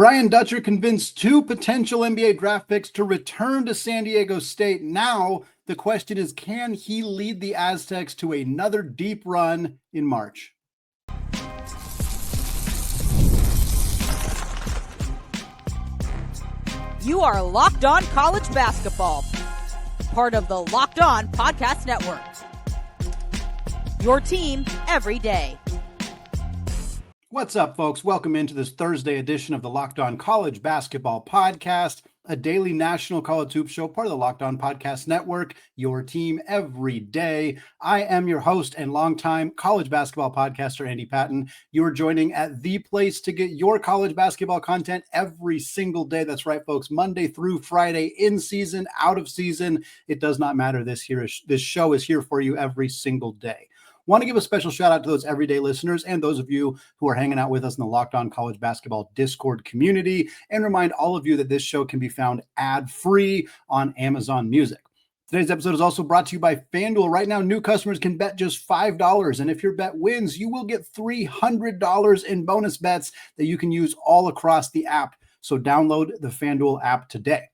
Brian Dutcher convinced two potential NBA draft picks to return to San Diego State. Now, the question is, can he lead the Aztecs to another deep run in March? You are Locked On College Basketball, part of the Locked On Podcast Network. Your team every day. What's up, folks? Welcome into this Thursday edition of the Locked On College Basketball Podcast, a daily national college hoops show, part of the Locked On Podcast Network, your team every day. I am your host and longtime college basketball podcaster, Andy Patton. You're joining at the place to get your college basketball content every single day. That's right, folks. Monday through Friday, in season, out of season. It does not matter. This show is here for you every single day. Want to give a special shout out to those everyday listeners and those of you who are hanging out with us in the Locked On College Basketball Discord community, and remind all of you that this show can be found ad-free on Amazon Music. Today's episode is also brought to you by FanDuel. Right now, new customers can bet just $5, and if your bet wins, you will get $300 in bonus bets that you can use all across the app. So download the FanDuel app today.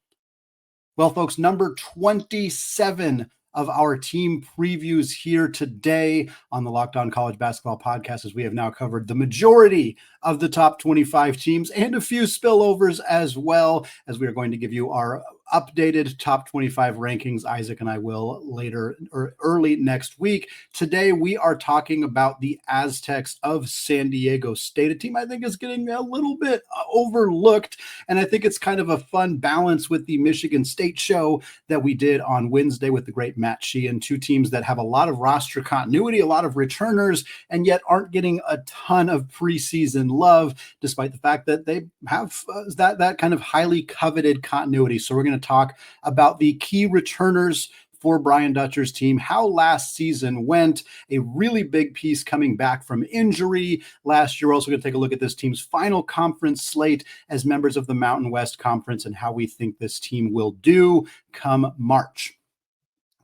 Well, folks, number 27 of our team previews here today on the Locked On College Basketball Podcast, as we have now covered the majority of the top 25 teams and a few spillovers as well, as we are going to give you our updated top 25 rankings. Isaac and I will later or early next week. Today, we are talking about the Aztecs of San Diego State, a team I think is getting a little bit overlooked. And I think it's kind of a fun balance with the Michigan State show that we did on Wednesday with the great Matt Sheehan, two teams that have a lot of roster continuity, a lot of returners, and yet aren't getting a ton of preseason love, despite the fact that they have that kind of highly coveted continuity. So we're going to talk about the key returners for Brian Dutcher's team, how last season went, a really big piece coming back from injury last year. We're also going to take a look at this team's final conference slate as members of the Mountain West Conference and how we think this team will do come March.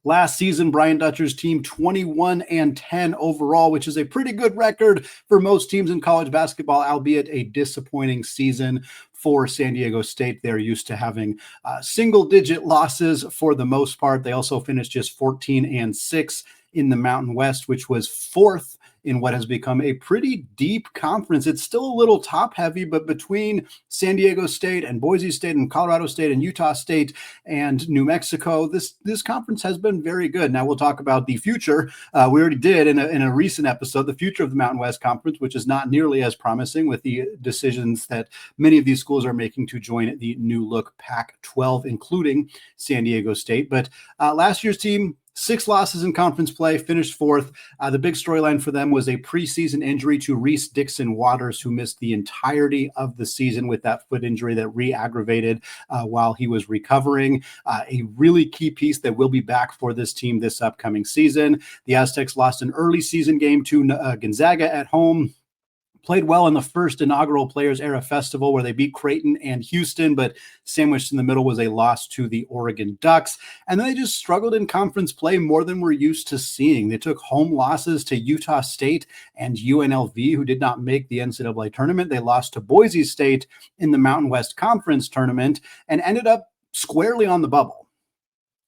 Last season, Brian Dutcher's team 21-10 overall, which is a pretty good record for most teams in college basketball, albeit a disappointing season for San Diego State. They're used to having single-digit losses for the most part. They also finished just 14-6 in the Mountain West, which was fourth in what has become a pretty deep conference. It's still a little top heavy, but between San Diego State and Boise State and Colorado State and Utah State and New Mexico, this conference has been very good. Now we'll talk about the future. We already did in a recent episode, the future of the Mountain West Conference, which is not nearly as promising with the decisions that many of these schools are making to join the new look Pac-12, including San Diego State. But last year's team, 6 losses in conference play, finished fourth. The big storyline for them was a preseason injury to Reese Dixon-Waters, who missed the entirety of the season with that foot injury that re-aggravated while he was recovering. A really key piece that will be back for this team this upcoming season. The Aztecs lost an early season game to Gonzaga at home. Played well in the first inaugural Players Era Festival where they beat Creighton and Houston, but sandwiched in the middle was a loss to the Oregon Ducks. And then they just struggled in conference play more than we're used to seeing. They took home losses to Utah State and UNLV, who did not make the NCAA tournament. They lost to Boise State in the Mountain West Conference tournament and ended up squarely on the bubble.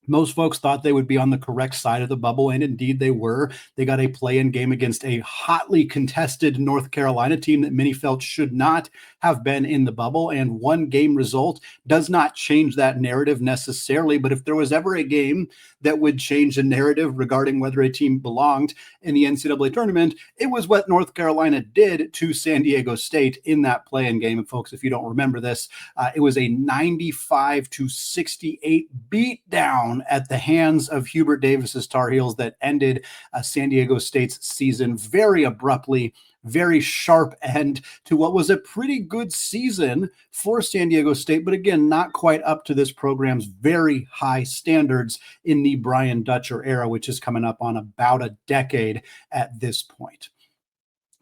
Most folks thought they would be on the correct side of the bubble, and indeed they were. They got a play-in game against a hotly contested North Carolina team that many felt should not have been in the bubble, and one game result does not change that narrative necessarily. But if there was ever a game that would change the narrative regarding whether a team belonged in the NCAA tournament, it was what North Carolina did to San Diego State in that play-in game. And folks, if you don't remember this, it was a 95-68 beatdown at the hands of Hubert Davis's Tar Heels that ended San Diego State's season very abruptly, very sharp end to what was a pretty good season for San Diego State, but again, not quite up to this program's very high standards in the Brian Dutcher era, which is coming up on about a decade at this point.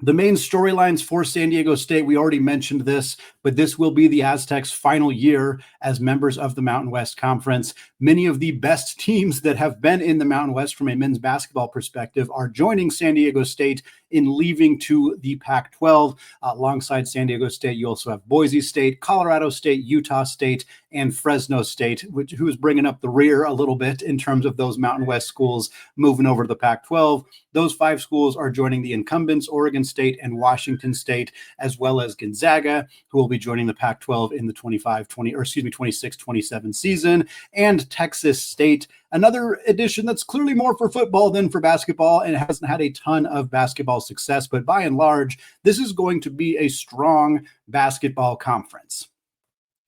The main storylines for San Diego State, we already mentioned this, but this will be the Aztecs' final year as members of the Mountain West Conference. Many of the best teams that have been in the Mountain West from a men's basketball perspective are joining San Diego State in leaving to the Pac-12. Alongside San Diego State, you also have Boise State, Colorado State, Utah State, and Fresno State, who is bringing up the rear a little bit in terms of those Mountain West schools moving over to the Pac-12. Those 5 schools are joining the incumbents, Oregon State and Washington State, as well as Gonzaga, who will be joining the Pac-12 in the 26-27 season, and Texas State, another edition that's clearly more for football than for basketball and hasn't had a ton of basketball success. But by and large, this is going to be a strong basketball conference.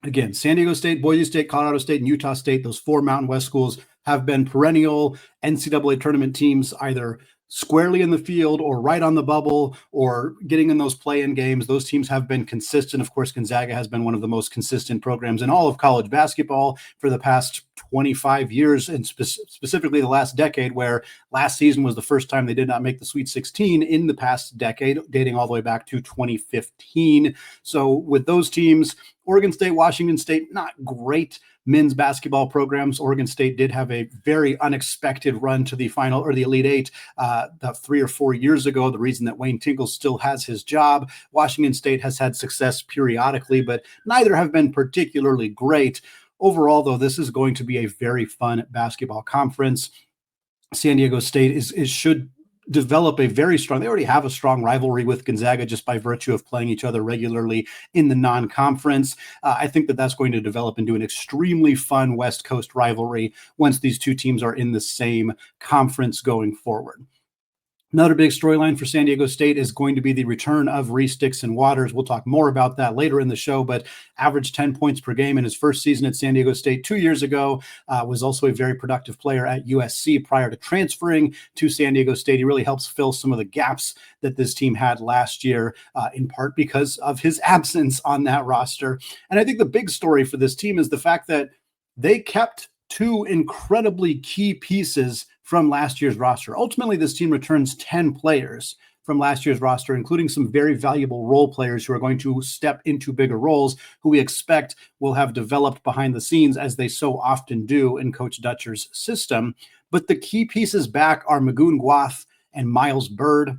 Again, San Diego State, Boise State, Colorado State, and Utah State, those 4 Mountain West schools have been perennial NCAA tournament teams, either squarely in the field or right on the bubble or getting in those play-in games. Those teams have been consistent. Of course, Gonzaga has been one of the most consistent programs in all of college basketball for the past 25 years, and specifically the last decade, where last season was the first time they did not make the Sweet 16 in the past decade, dating all the way back to 2015. So with those teams, Oregon State, Washington State, not great men's basketball programs. Oregon State did have a very unexpected run to the final or the Elite Eight about 3 or 4 years ago. The reason that Wayne Tinkle still has his job. Washington State has had success periodically, but neither have been particularly great. Overall, though, this is going to be a very fun basketball conference. San Diego State should develop a very strong, they already have a strong rivalry with Gonzaga just by virtue of playing each other regularly in the non-conference. I think that that's going to develop into an extremely fun West Coast rivalry once these two teams are in the same conference going forward. Another big storyline for San Diego State is going to be the return of Reese Dixon-Waters. We'll talk more about that later in the show, but averaged 10 points per game in his first season at San Diego State 2 years ago, was also a very productive player at USC prior to transferring to San Diego State. He really helps fill some of the gaps that this team had last year, in part because of his absence on that roster. And I think the big story for this team is the fact that they kept 2 incredibly key pieces from last year's roster. Ultimately, this team returns 10 players from last year's roster, including some very valuable role players who are going to step into bigger roles, who we expect will have developed behind the scenes as they so often do in Coach Dutcher's system. But the key pieces back are Magoon, Gwath, and Miles Byrd.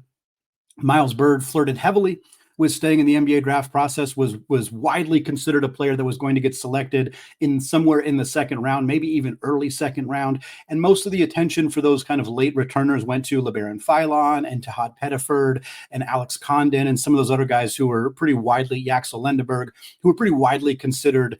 Miles Byrd flirted heavily with staying in the NBA draft process, was widely considered a player that was going to get selected in somewhere in the second round, maybe even early second round. And most of the attention for those kind of late returners went to LeBaron Philon and Todd Pettiford and Alex Condon and some of those other guys who were pretty widely, Yaxel Lendeberg, who were pretty widely considered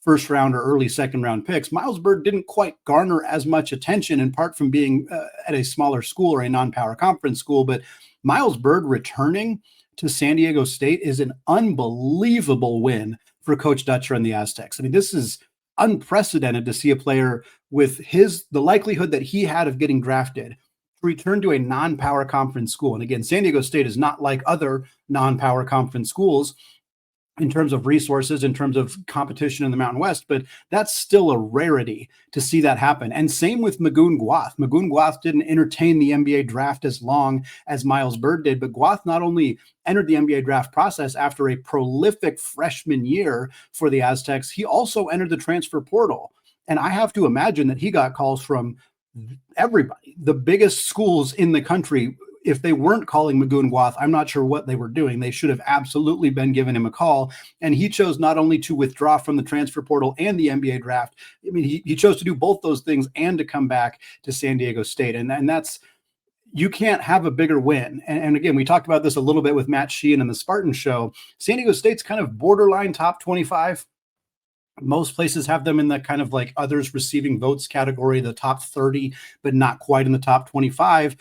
first round or early second round picks. Miles Byrd didn't quite garner as much attention, in part from being at a smaller school or a non-power conference school. But Miles Byrd returning to San Diego State is an unbelievable win for Coach Dutcher and the Aztecs. I mean, this is unprecedented to see a player with the likelihood that he had of getting drafted return to a non-power conference school. And again, San Diego State is not like other non-power conference schools in terms of resources, in terms of competition in the Mountain West, but that's still a rarity to see that happen. And same with Magoon Gwath. Magoon Gwath didn't entertain the NBA draft as long as Miles Byrd did, but Gwath not only entered the NBA draft process after a prolific freshman year for the Aztecs, he also entered the transfer portal. And I have to imagine that he got calls from everybody, the biggest schools in the country. If they weren't calling Magoon Gwath, I'm not sure what they were doing. They should have absolutely been giving him a call. And he chose not only to withdraw from the transfer portal and the NBA draft. I mean, he chose to do both those things and to come back to San Diego State. And that's, you can't have a bigger win. And again, we talked about this a little bit with Matt Sheehan and the Spartan Show. San Diego State's kind of borderline top 25. Most places have them in the kind of like others receiving votes category, the top 30, but not quite in the top 25.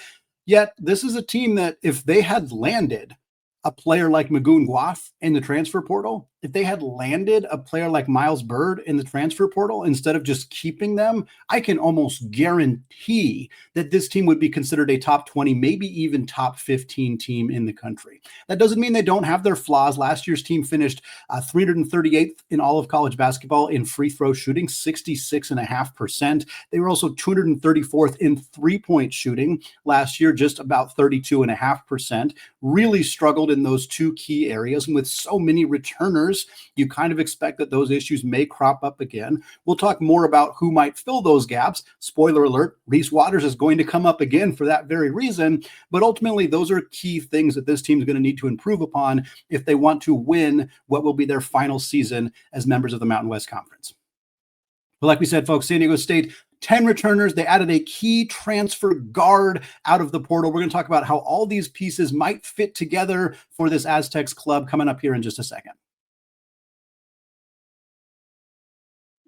Yet this is a team that if they had landed a player like Magoon Gwath in the transfer portal, if they had landed a player like Miles Byrd in the transfer portal instead of just keeping them, I can almost guarantee that this team would be considered a top 20, maybe even top 15 team in the country. That doesn't mean they don't have their flaws. Last year's team finished 338th in all of college basketball in free throw shooting, 66.5%. They were also 234th in three-point shooting last year, just about 32.5%. Really struggled in those two key areas. And with so many returners years. You kind of expect that those issues may crop up again. We'll talk more about who might fill those gaps. Spoiler alert, Reese Waters is going to come up again for that very reason. But ultimately, those are key things that this team is going to need to improve upon if they want to win what will be their final season as members of the Mountain West Conference. But like we said, folks, San Diego State, 10 returners. They added a key transfer guard out of the portal. We're going to talk about how all these pieces might fit together for this Aztecs club coming up here in just a second.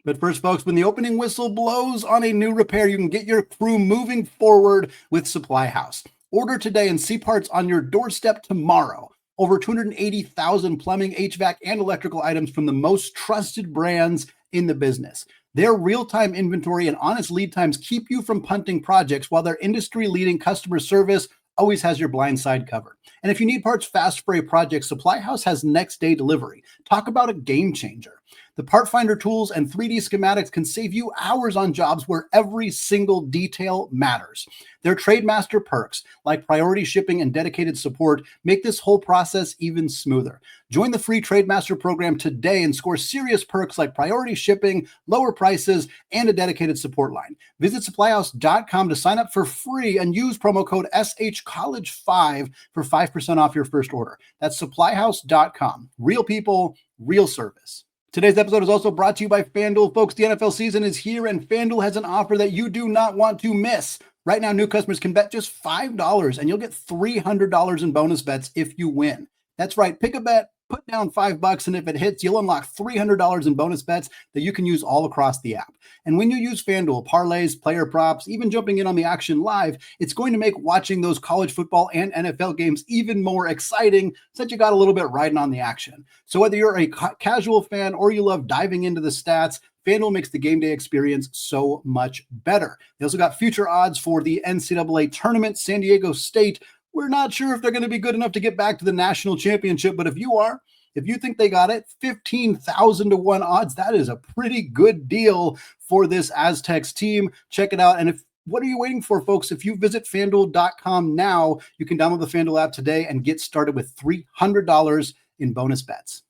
But first, folks, when the opening whistle blows on a new repair, you can get your crew moving forward with SupplyHouse. Order today and see parts on your doorstep tomorrow. Over 280,000 plumbing, HVAC, and electrical items from the most trusted brands in the business. Their real-time inventory and honest lead times keep you from punting projects, while their industry-leading customer service always has your blind side covered. And if you need parts fast for a project, SupplyHouse has next-day delivery. Talk about a game changer. The part finder tools and 3D schematics can save you hours on jobs where every single detail matters. Their Trademaster perks, like priority shipping and dedicated support, make this whole process even smoother. Join the free Trademaster program today and score serious perks like priority shipping, lower prices, and a dedicated support line. Visit supplyhouse.com to sign up for free and use promo code SHCollege5 for 5% off your first order. That's supplyhouse.com. Real people, real service. Today's episode is also brought to you by FanDuel. Folks, the NFL season is here, and FanDuel has an offer that you do not want to miss. Right now, new customers can bet just $5, and you'll get $300 in bonus bets if you win. That's right. Pick a bet, put down $5, and if it hits, you'll unlock $300 in bonus bets that you can use all across the app. And when you use FanDuel, parlays, player props, even jumping in on the action live, it's going to make watching those college football and NFL games even more exciting, since you got a little bit riding on the action. So whether you're a casual fan or you love diving into the stats, FanDuel makes the game day experience so much better. They also got future odds for the NCAA tournament. San Diego State, we're not sure if they're going to be good enough to get back to the national championship, but if you are, if you think they got it, 15,000 to 1 odds, that is a pretty good deal for this Aztecs team. Check it out. And what are you waiting for, folks? If you visit FanDuel.com now, you can download the FanDuel app today and get started with $300 in bonus bets.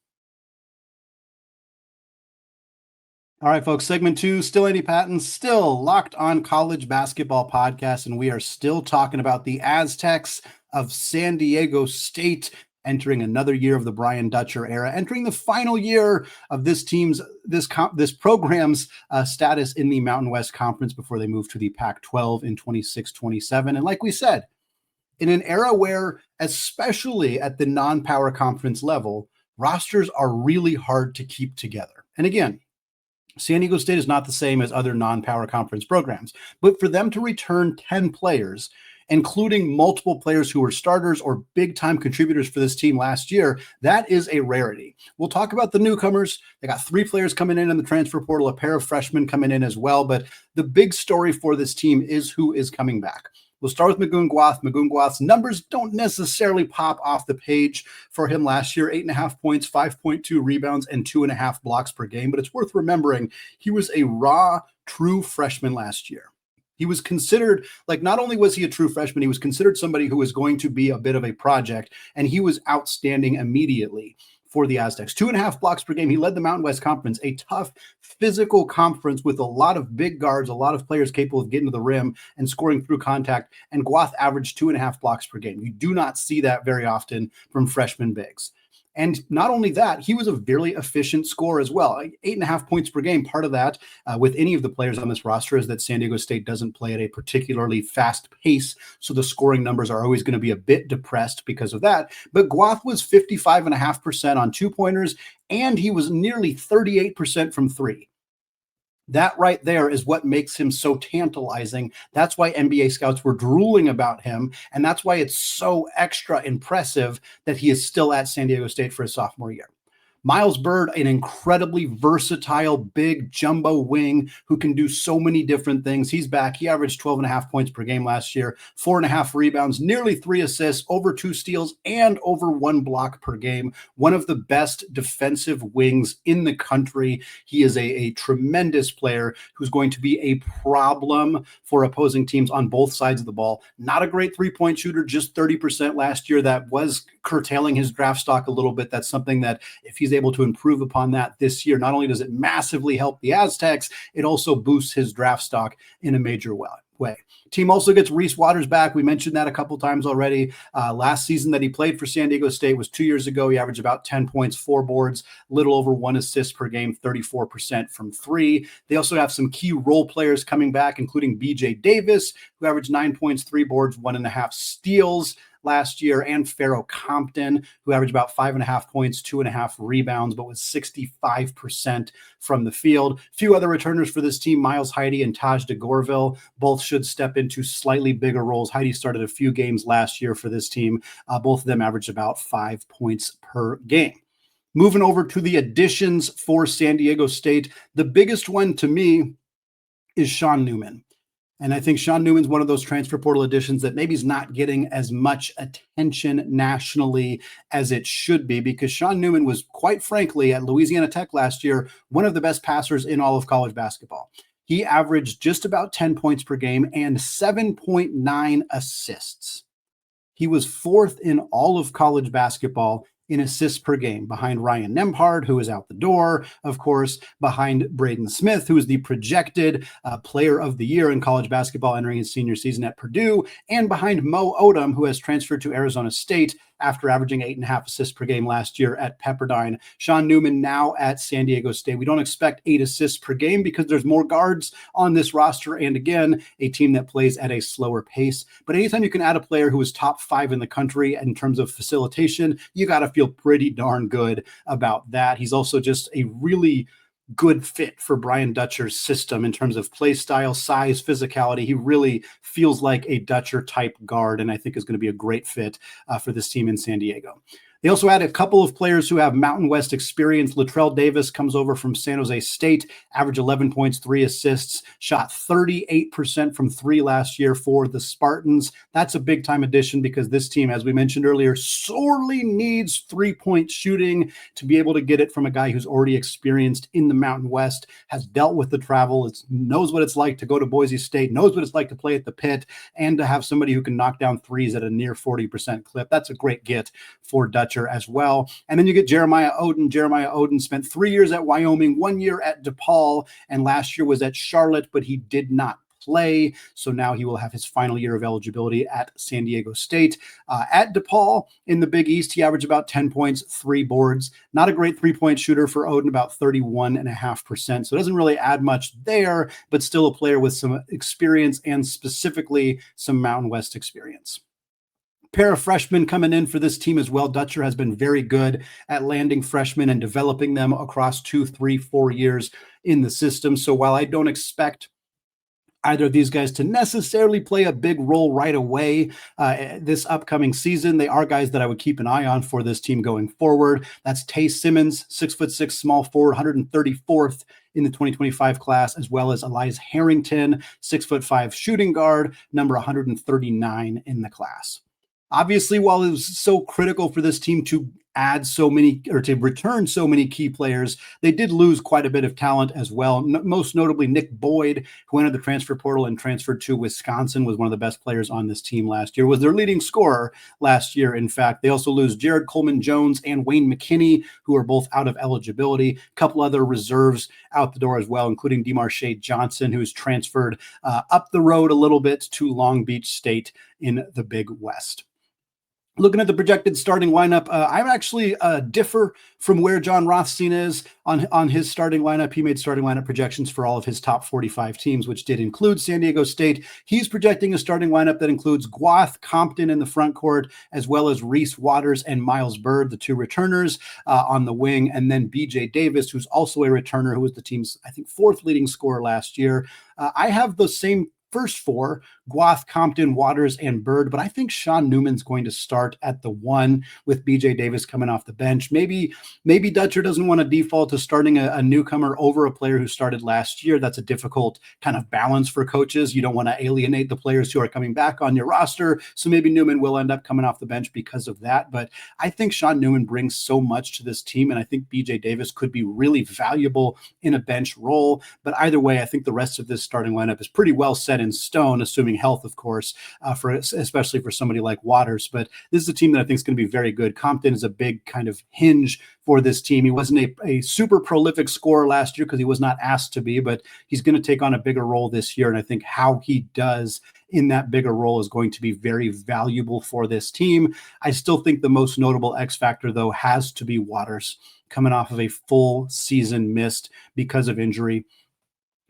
All right, folks, segment 2, still Andy Patton, still Locked On College Basketball Podcast, and we are still talking about the Aztecs of San Diego State entering another year of the Brian Dutcher era, entering the final year of this team's, this program's status in the Mountain West Conference before they move to the Pac-12 in 26-27. And like we said, in an era where, especially at the non-power conference level, rosters are really hard to keep together. And again, San Diego State is not the same as other non-power conference programs, but for them to return 10 players, including multiple players who were starters or big-time contributors for this team last year, that is a rarity. We'll talk about the newcomers. They got 3 players coming in the transfer portal, a pair of freshmen coming in as well, but the big story for this team is who is coming back. We'll start with Magoon Gwath. Magoon Gwath's numbers don't necessarily pop off the page for him last year. 8.5 points, 5.2 rebounds, and 2.5 blocks per game. But it's worth remembering he was a raw, true freshman last year. He was considered, not only was he a true freshman, he was considered somebody who was going to be a bit of a project, and he was outstanding immediately for the Aztecs. 2.5 blocks per game. He led the Mountain West Conference, a tough physical conference with a lot of big guards, a lot of players capable of getting to the rim and scoring through contact, and Gwath averaged 2.5 blocks per game. You do not see that very often from freshman bigs. And not only that, he was a very efficient scorer as well. 8.5 points per game. Part of that with any of the players on this roster is that San Diego State doesn't play at a particularly fast pace. So the scoring numbers are always going to be a bit depressed because of that. But Gwath was 55.5% on 2-pointers, and he was nearly 38% from 3. That right there is what makes him so tantalizing. That's why NBA scouts were drooling about him. And that's why it's so extra impressive that he is still at San Diego State for his sophomore year. Miles Byrd, an incredibly versatile, big jumbo wing who can do so many different things. He's back. He averaged 12.5 points per game last year, 4.5 rebounds, nearly 3 assists, over 2 steals, and over 1 block per game. One of the best defensive wings in the country. He is a tremendous player who's going to be a problem for opposing teams on both sides of the ball. Not a great 3-point shooter, just 30% last year. That was curtailing his draft stock a little bit. That's something that if he's he's able to improve upon that this year, not only does it massively help the Aztecs, it also boosts his draft stock in a major way. Team also gets Reese Waters back. We mentioned that a couple times already. Last season that he played for San Diego State was 2 years ago. He averaged about 10 points, 4 boards, little over 1 assist per game, 34% from 3. They also have some key role players coming back, including BJ Davis, who averaged 9 points, 3 boards, 1.5 steals last year, and Pharaoh Compton, who averaged about 5.5 points, 2.5 rebounds, but was 65% from the field. Few other returners for this team, Miles Heide and Taj DeGorville, both should step into slightly bigger roles. Heide started a few games last year for this team. Both of them averaged about 5 points per game. Moving over to the additions for San Diego State, the biggest one to me is Sean Newman. And I think Sean Newman's one of those transfer portal additions that maybe is not getting as much attention nationally as it should be, because Sean Newman was, quite frankly, at Louisiana Tech last year, one of the best passers in all of college basketball. He averaged just about 10 points per game and 7.9 assists. He was 4th in all of college basketball in assists per game, behind Ryan Nembhard, who is out the door, of course, behind Braden Smith, who is the projected player of the year in college basketball entering his senior season at Purdue, and behind Mo Odom, who has transferred to Arizona State after averaging 8.5 assists per game last year at Pepperdine. Sean Newman now at San Diego State. We don't expect 8 assists per game because there's more guards on this roster, and again, a team that plays at a slower pace. But anytime you can add a player who is top 5 in the country in terms of facilitation, you got to feel pretty darn good about that. He's also just a really good fit for Brian Dutcher's system in terms of play style, size, physicality. He really feels like a Dutcher type guard, and I think is going to be a great fit for this team in San Diego. They also had a couple of players who have Mountain West experience. Latrell Davis comes over from San Jose State, averaged 11 points, 3 assists, shot 38% from 3 last year for the Spartans. That's a big time addition because this team, as we mentioned earlier, sorely needs 3-point shooting. To be able to get it from a guy who's already experienced in the Mountain West, has dealt with the travel, knows what it's like to go to Boise State, knows what it's like to play at the Pit, and to have somebody who can knock down threes at a near 40% clip. That's a great get for Dutch as well. And then you get Jeremiah Oden. Jeremiah Oden spent 3 years at Wyoming, 1 year at DePaul, and last year was at Charlotte, but he did not play. So now he will have his final year of eligibility at San Diego State. At DePaul in the Big East, he averaged about 10 points, 3 boards. Not a great 3-point shooter for Oden, about 31.5%. So it doesn't really add much there, but still a player with some experience and specifically some Mountain West experience. Pair of freshmen coming in for this team as well. Dutcher has been very good at landing freshmen and developing them across 2, 3, 4 years in the system. So while I don't expect either of these guys to necessarily play a big role right away this upcoming season, they are guys that I would keep an eye on for this team going forward. That's Tay Simmons, 6'6", small forward, 134th in the 2025 class, as well as Elias Harrington, 6'5", shooting guard, number 139 in the class. Obviously, while it was so critical for this team to add so many or to return so many key players, they did lose quite a bit of talent as well. Most notably, Nick Boyd, who entered the transfer portal and transferred to Wisconsin, was one of the best players on this team last year, was their leading scorer last year. In fact, they also lose Jared Coleman-Jones and Wayne McKinney, who are both out of eligibility. A couple other reserves out the door as well, including DeMarshay Johnson, who's transferred up the road a little bit to Long Beach State in the Big West. Looking at the projected starting lineup, I actually differ from where John Rothstein is on his starting lineup. He made starting lineup projections for all of his top 45 teams, which did include San Diego State. He's projecting a starting lineup that includes Gwath, Compton in the front court, as well as Reese Waters and Miles Byrd, the 2 returners on the wing, and then BJ Davis, who's also a returner, who was the team's, I think, 4th leading scorer last year. I have the same first 4, Gwath, Compton, Waters, and Byrd, but I think Sean Newman's going to start at the 1 with BJ Davis coming off the bench. Maybe Dutcher doesn't want to default to starting a newcomer over a player who started last year. That's a difficult kind of balance for coaches. You don't want to alienate the players who are coming back on your roster, so maybe Newman will end up coming off the bench because of that. But I think Sean Newman brings so much to this team, and I think BJ Davis could be really valuable in a bench role. But either way, I think the rest of this starting lineup is pretty well set in stone, assuming disappointing health, of course, especially for somebody like Waters. But this is a team that I think is going to be very good. Compton is a big kind of hinge for this team. He wasn't a super prolific scorer last year because he was not asked to be, but he's going to take on a bigger role this year. And I think how he does in that bigger role is going to be very valuable for this team. I still think the most notable X factor, though, has to be Waters, coming off of a full season missed because of injury.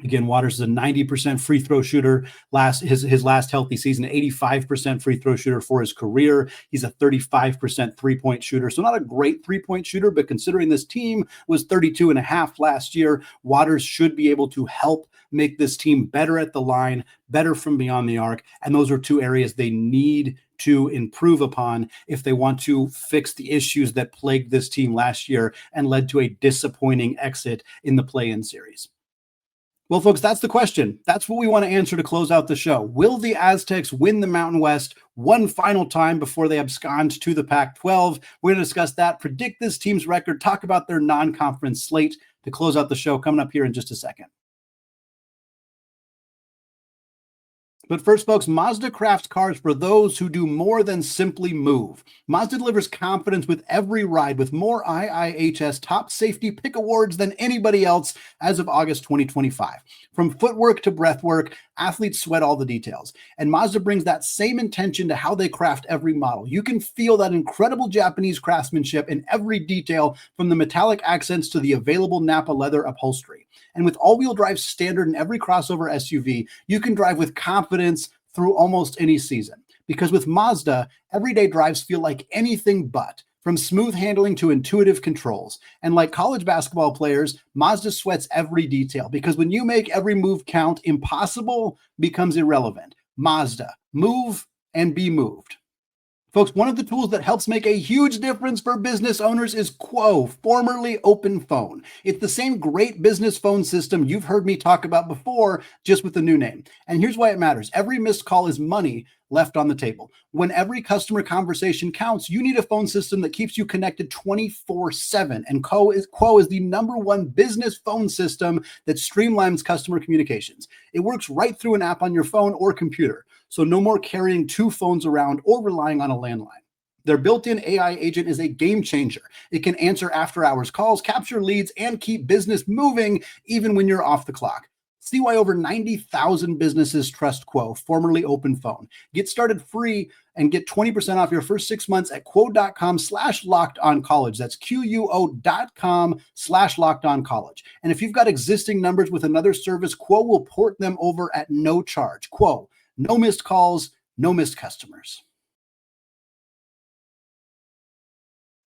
Again, Waters is a 90% free throw shooter. His last healthy season, 85% free throw shooter for his career. He's a 35% three-point shooter. So not a great three-point shooter, but considering this team was 32.5 last year, Waters should be able to help make this team better at the line, better from beyond the arc. And those are two areas they need to improve upon if they want to fix the issues that plagued this team last year and led to a disappointing exit in the play-in series. Well, folks, that's the question. That's what we want to answer to close out the show. Will the Aztecs win the Mountain West one final time before they abscond to the Pac-12? We're going to discuss that, predict this team's record, talk about their non-conference slate to close out the show coming up here in just a second. But first, folks, Mazda crafts cars for those who do more than simply move. Mazda delivers confidence with every ride with more IIHS Top Safety Pick Awards than anybody else as of August 2025. From footwork to breathwork, athletes sweat all the details. And Mazda brings that same intention to how they craft every model. You can feel that incredible Japanese craftsmanship in every detail, from the metallic accents to the available Nappa leather upholstery. And with all-wheel drive standard in every crossover SUV, you can drive with confidence through almost any season. Because with Mazda, everyday drives feel like anything but, from smooth handling to intuitive controls. And like college basketball players, Mazda sweats every detail, because when you make every move count, impossible becomes irrelevant. Mazda, move and be moved. Folks, one of the tools that helps make a huge difference for business owners is Quo, formerly Open Phone. It's the same great business phone system you've heard me talk about before, just with a new name. And here's why it matters. Every missed call is money left on the table. When every customer conversation counts, you need a phone system that keeps you connected 24/7. And Quo is the #1 business phone system that streamlines customer communications. It works right through an app on your phone or computer. So no more carrying two phones around or relying on a landline. Their built-in AI agent is a game changer. It can answer after-hours calls, capture leads, and keep business moving even when you're off the clock. See why over 90,000 businesses trust Quo, formerly Open Phone. Get started free and get 20% off your first 6 months at quo.com/lockedoncollege. That's QUO.com/lockedoncollege. And if you've got existing numbers with another service, Quo will port them over at no charge. Quo, no missed calls, no missed customers.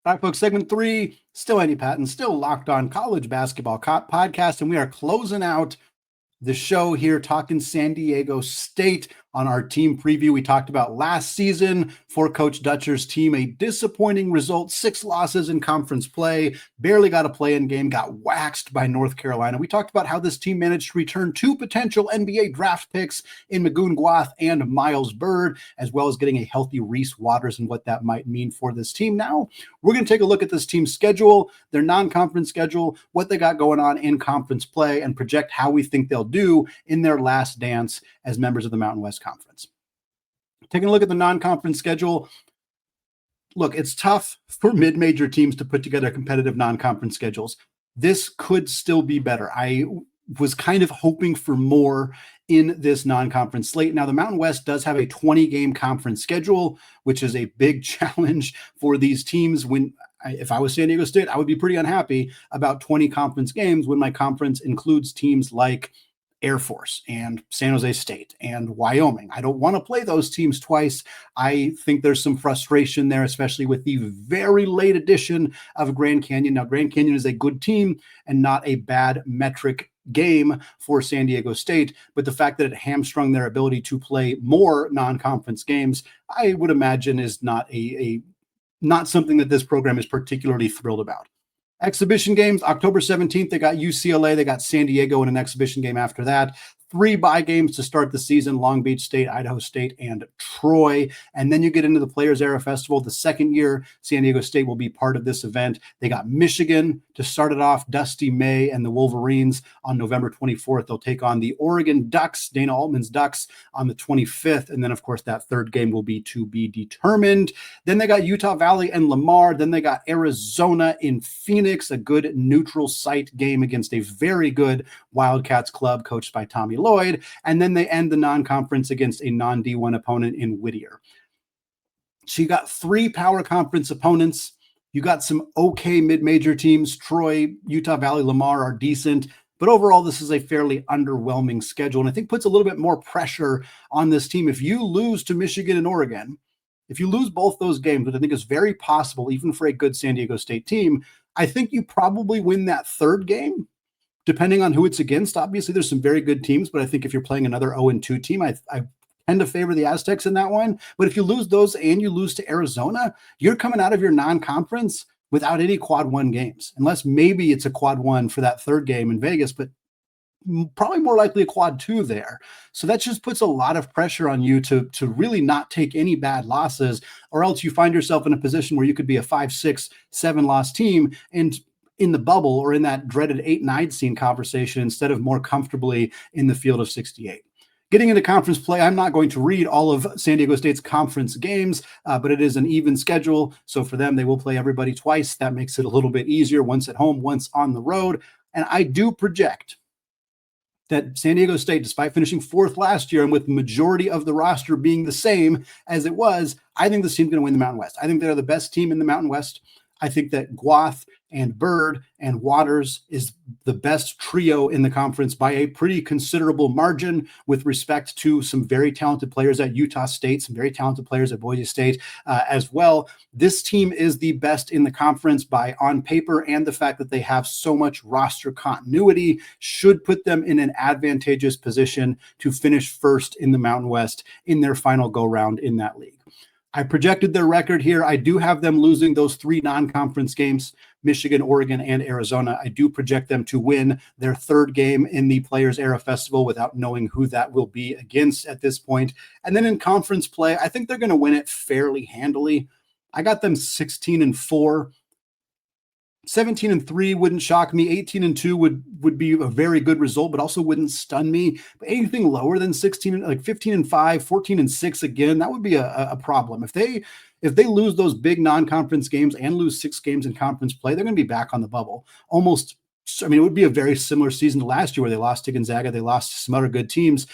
All right, folks, segment 3, still Andy Patton, still Locked On College Basketball Podcast, and we are closing out the show here talking San Diego State on our team preview. We talked about last season for Coach Dutcher's team, a disappointing result, 6 losses in conference play, barely got a play-in game, got waxed by North Carolina. We talked about how this team managed to return 2 potential NBA draft picks in Magoon, Gwath, and Miles Byrd, as well as getting a healthy Reese Waters and what that might mean for this team. Now, we're going to take a look at this team's schedule, their non-conference schedule, what they got going on in conference play, and project how we think they'll do in their last dance as members of the Mountain West Conference. Taking a look at the non-conference schedule, look, it's tough for mid-major teams to put together competitive non-conference schedules. This could still be better. I was kind of hoping for more in this non-conference slate. Now, the Mountain West does have a 20-game conference schedule, which is a big challenge for these teams. If I was San Diego State, I would be pretty unhappy about 20 conference games when my conference includes teams like Air Force and San Jose State and Wyoming. I don't want to play those teams twice. I think there's some frustration there, especially with the very late addition of Grand Canyon. Now, Grand Canyon is a good team and not a bad metric game for San Diego State, but the fact that it hamstrung their ability to play more non-conference games, I would imagine is not not something that this program is particularly thrilled about. Exhibition games, October 17th, they got UCLA, they got San Diego in an exhibition game after that. 3 bye games to start the season: Long Beach State, Idaho State, and Troy. And then you get into the Players Era Festival. The second year San Diego State will be part of this event. They got Michigan to start it off, Dusty May and the Wolverines on November 24th. They'll take on the Oregon Ducks, Dana Altman's Ducks, on the 25th. And then, of course, that third game will be to be determined. Then they got Utah Valley and Lamar. Then they got Arizona in Phoenix, a good neutral site game against a very good Wildcats club coached by Tommy Lloyd. And then they end the non-conference against a non-D1 opponent in Whittier. So you got 3 power conference opponents. You got some okay mid-major teams. Troy, Utah Valley, Lamar are decent. But overall, this is a fairly underwhelming schedule, and I think puts a little bit more pressure on this team. If you lose to Michigan and Oregon, if you lose both those games, which I think is very possible, even for a good San Diego State team, I think you probably win that third game, depending on who it's against. Obviously, there's some very good teams, but I think if you're playing another 0-2 team, I tend to favor the Aztecs in that one. But if you lose those and you lose to Arizona, you're coming out of your non-conference without any quad 1 games, unless maybe it's a quad 1 for that third game in Vegas, but probably more likely a quad 2 there. So that just puts a lot of pressure on you to really not take any bad losses, or else you find yourself in a position where you could be a 5, 6, 7 loss team and in the bubble or in that dreaded 8-9 scene conversation instead of more comfortably in the field of 68. Getting into conference play, I'm not going to read all of San Diego State's conference games, but it is an even schedule. So for them, they will play everybody twice. That makes it a little bit easier, once at home, once on the road. And I do project that San Diego State, despite finishing 4th last year and with the majority of the roster being the same as it was, I think this team's going to win the Mountain West. I think they're the best team in the Mountain West. I think that Gwath and Byrd and Waters is the best trio in the conference by a pretty considerable margin, with respect to some very talented players at Utah State, some very talented players at Boise State as well. This team is the best in the conference by on paper, and the fact that they have so much roster continuity should put them in an advantageous position to finish first in the Mountain West in their final go-round in that league. I projected their record here. I do have them losing those 3 non-conference games, Michigan, Oregon, and Arizona. I do project them to win their third game in the Players Era Festival without knowing who that will be against at this point. And then in conference play, I think they're going to win it fairly handily. I got them 16-4. 17-3 wouldn't shock me. 18-2 would be a very good result, but also wouldn't stun me. But anything lower than 16, like 15-5, 14-6 again, that would be a problem. If they lose those big non-conference games and lose 6 games in conference play, they're going to be back on the bubble. Almost, I mean, it would be a very similar season to last year, where they lost to Gonzaga, they lost to some other good teams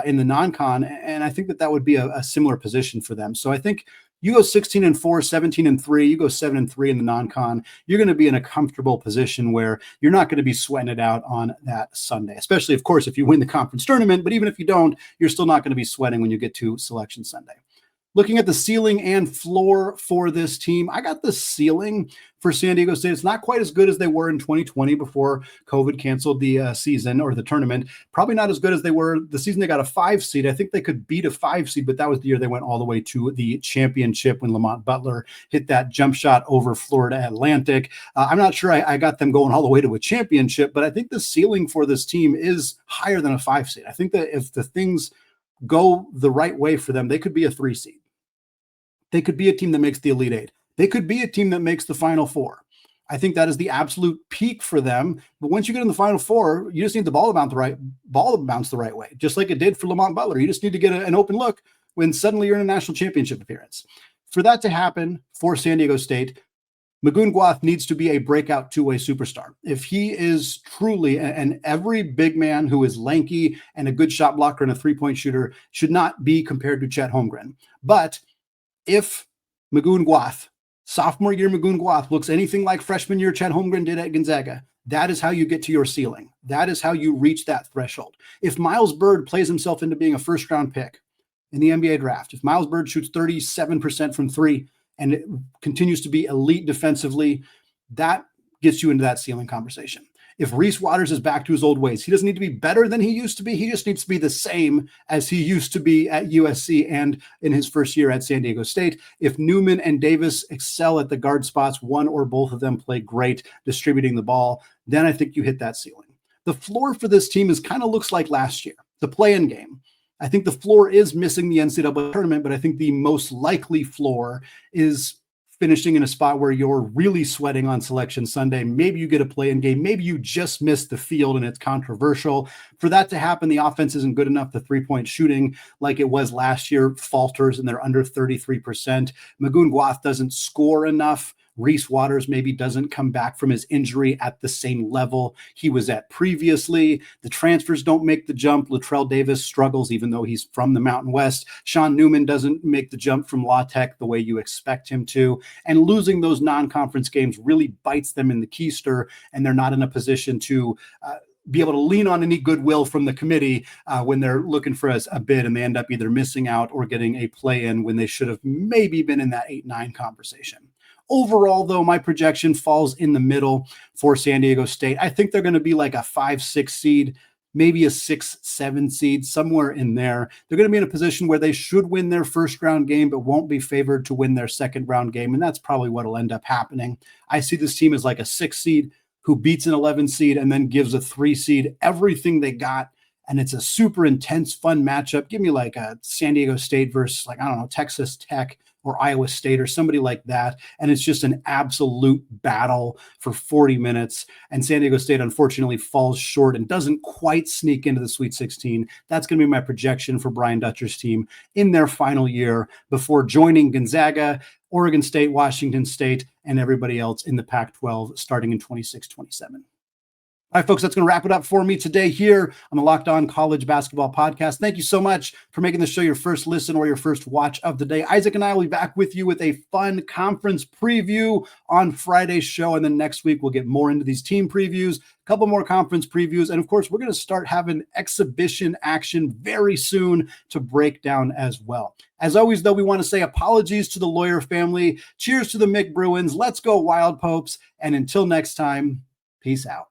in the non-con, and I think that would be a similar position for them. So I think you go 16-4, 17-3, you go 7-3 in the non-con, you're going to be in a comfortable position where you're not going to be sweating it out on that Sunday, especially, of course, if you win the conference tournament. But even if you don't, you're still not going to be sweating when you get to Selection Sunday. Looking at the ceiling and floor for this team, I got the ceiling for San Diego State. It's not quite as good as they were in 2020 before COVID canceled the season or the tournament. Probably not as good as they were the season they got a 5 seed. I think they could beat a 5 seed, but that was the year they went all the way to the championship when Lamont Butler hit that jump shot over Florida Atlantic. I'm not sure I got them going all the way to a championship, but I think the ceiling for this team is higher than a 5 seed. I think that if the things go the right way for them, they could be a 3 seed. They could be a team that makes the Elite 8. They could be a team that makes the Final 4. I think that is the absolute peak for them. But once you get in the Final 4, you just need the ball to bounce the right way, just like it did for Lamont Butler. You just need to get an open look when suddenly you're in a national championship appearance. For that to happen for San Diego State, Magoon Gwath needs to be a breakout two-way superstar. If he is truly, and every big man who is lanky and a good shot blocker and a three-point shooter should not be compared to Chet Holmgren. But if Magoon Gwath, sophomore year Magoon Gwath, looks anything like freshman year Chet Holmgren did at Gonzaga, that is how you get to your ceiling. That is how you reach that threshold. If Miles Byrd plays himself into being a first-round pick in the NBA draft, if Miles Byrd shoots 37% from 3 and it continues to be elite defensively, that gets you into that ceiling conversation. If Reese Waters is back to his old ways, he doesn't need to be better than he used to be. He just needs to be the same as he used to be at USC and in his first year at San Diego State. If Newman and Davis excel at the guard spots, one or both of them play great distributing the ball, then I think you hit that ceiling. The floor for this team is kind of looks like last year, the play-in game. I think the floor is missing the NCAA tournament, but I think the most likely floor is finishing in a spot where you're really sweating on Selection Sunday. Maybe you get a play-in game. Maybe you just miss the field and it's controversial. For that to happen, the offense isn't good enough. The three-point shooting, like it was last year, falters and they're under 33%. Magoon Gwath doesn't score enough. Reese Waters maybe doesn't come back from his injury at the same level he was at previously. The transfers don't make the jump. Latrell Davis struggles, even though he's from the Mountain West. Sean Newman doesn't make the jump from La Tech the way you expect him to. And losing those non-conference games really bites them in the keister, and they're not in a position to be able to lean on any goodwill from the committee when they're looking for a bid, and they end up either missing out or getting a play-in when they should have maybe been in that 8-9 conversation. Overall, though, my projection falls in the middle for San Diego State. I think they're going to be like a 5-6 seed, maybe a 6-7 seed, somewhere in there. They're going to be in a position where they should win their first round game, but won't be favored to win their second round game. And that's probably what will end up happening. I see this team as like a 6 seed who beats an 11 seed and then gives a 3 seed everything they got. And it's a super intense, fun matchup. Give me like a San Diego State versus, like, I don't know, Texas Tech or Iowa State or somebody like that. And it's just an absolute battle for 40 minutes. And San Diego State, unfortunately, falls short and doesn't quite sneak into the Sweet 16. That's going to be my projection for Brian Dutcher's team in their final year before joining Gonzaga, Oregon State, Washington State, and everybody else in the Pac-12 starting in 26-27. All right, folks, that's going to wrap it up for me today here on the Locked On College Basketball Podcast. Thank you so much for making the show your first listen or your first watch of the day. Isaac and I will be back with you with a fun conference preview on Friday's show. And then next week, we'll get more into these team previews, a couple more conference previews. And of course, we're going to start having exhibition action very soon to break down as well. As always, though, we want to say apologies to the Lawyer family. Cheers to the Mick Bruins. Let's go Wild Popes. And until next time, peace out.